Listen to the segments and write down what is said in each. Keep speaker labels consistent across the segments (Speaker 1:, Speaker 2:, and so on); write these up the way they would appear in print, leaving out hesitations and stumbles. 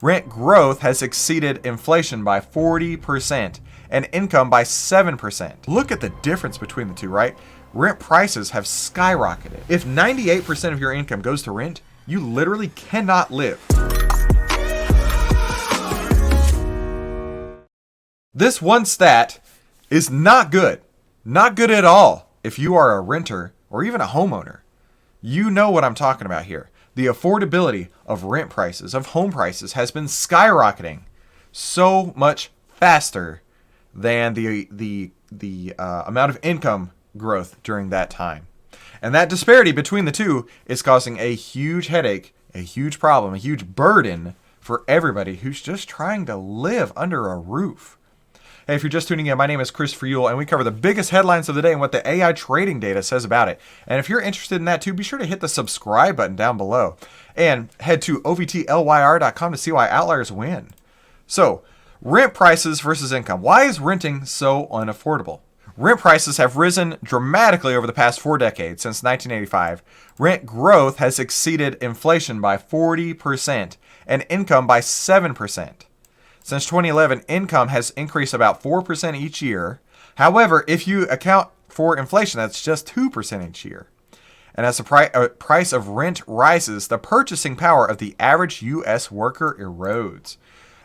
Speaker 1: Rent growth has exceeded inflation by 40% and income by 7%. Look at the difference between the two, right? Rent prices have skyrocketed. If 98% of your income goes to rent, you literally cannot live. This one stat is not good. Not good at all if you are a renter or even a homeowner. You know what I'm talking about here. The affordability of rent prices, of home prices, has been skyrocketing so much faster than the amount of income growth during that time. And that disparity between the two is causing a huge headache, a huge problem, a huge burden for everybody who's just trying to live under a roof. Hey, if you're just tuning in, my name is Christopher Yule, and we cover the biggest headlines of the day and what the AI trading data says about it. And if you're interested in that too, be sure to hit the subscribe button down below and head to ovtlyr.com to see why outliers win. So, rent prices versus income. Why is renting so unaffordable? Rent prices have risen dramatically over the past 4 decades. Since 1985, rent growth has exceeded inflation by 40% and income by 7%. Since 2011, income has increased about 4% each year. However, if you account for inflation, that's just 2% each year. And as the price of rent rises, the purchasing power of the average U.S. worker erodes.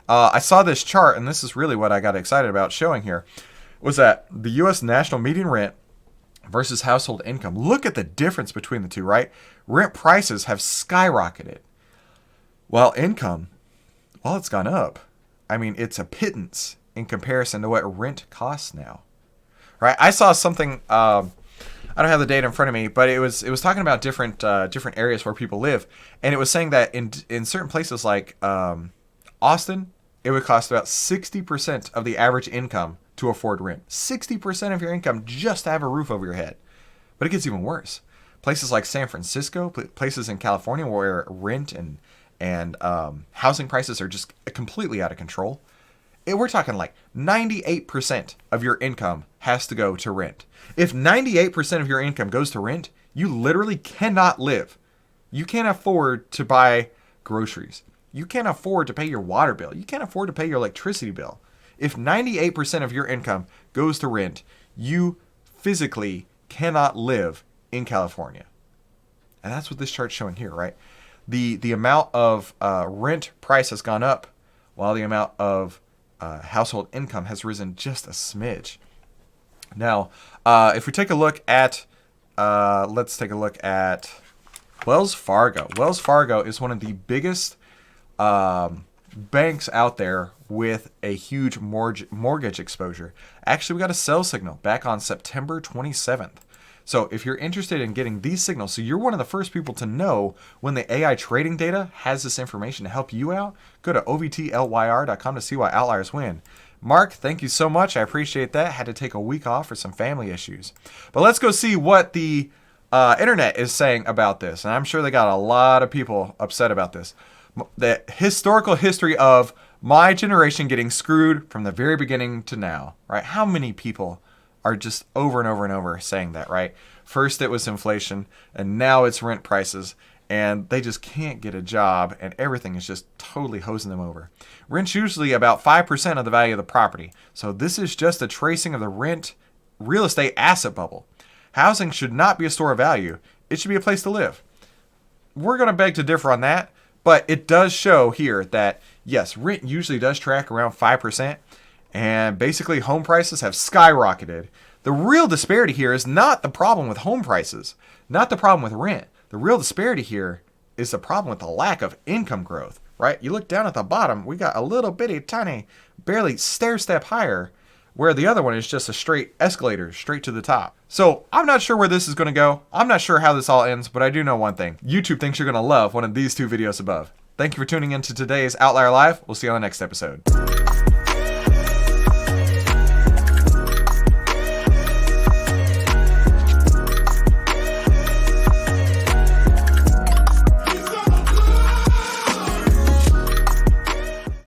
Speaker 1: I saw this chart, and this is really what I got excited about showing here, was that the U.S. national median rent versus household income. Look at the difference between the two, right? Rent prices have skyrocketed, while income, well, it's gone up. I mean, it's a pittance in comparison to what rent costs now, right? I saw something. I don't have the data in front of me, but it was talking about different areas where people live, and it was saying that in certain places like Austin, it would cost about 60% of the average income to afford rent. 60% of your income just to have a roof over your head. But it gets even worse. Places like San Francisco, places in California where rent and housing prices are just completely out of control. We're talking like 98% of your income has to go to rent. If 98% of your income goes to rent, you literally cannot live. You can't afford to buy groceries. You can't afford to pay your water bill. You can't afford to pay your electricity bill. If 98% of your income goes to rent, you physically cannot live in California. And that's what this chart's showing here, right? The amount of rent price has gone up, while the amount of household income has risen just a smidge. Now, if we take a look at, let's take a look at Wells Fargo. Wells Fargo is one of the biggest banks out there with a huge mortgage exposure. Actually, we got a sell signal back on September 27th. So if you're interested in getting these signals, so you're one of the first people to know when the AI trading data has this information to help you out, go to ovtlyr.com to see why outliers win. Mark, thank you so much. I appreciate that. Had to take a week off for some family issues. But let's go see what the internet is saying about this. And I'm sure they got a lot of people upset about this. The historical history of my generation getting screwed from the very beginning to now, right? How many people are just over and over and over saying that, right? First it was inflation, and now it's rent prices, and they just can't get a job, and everything is just totally hosing them over. Rent's usually about 5% of the value of the property, so this is just a tracing of the real estate asset bubble. Housing should not be a store of value. It should be a place to live. We're going to beg to differ on that, but it does show here that, yes, rent usually does track around 5%, and basically home prices have skyrocketed. The real disparity here is not the problem with home prices, not the problem with rent. The real disparity here is the problem with the lack of income growth, right? You look down at the bottom, we got a little bitty tiny, barely stair step higher, where the other one is just a straight escalator straight to the top. So I'm not sure where this is going to go. I'm not sure how this all ends, but I do know one thing. YouTube thinks you're going to love one of these two videos above. Thank you for tuning in to today's Outlier Live. We'll see you on the next episode.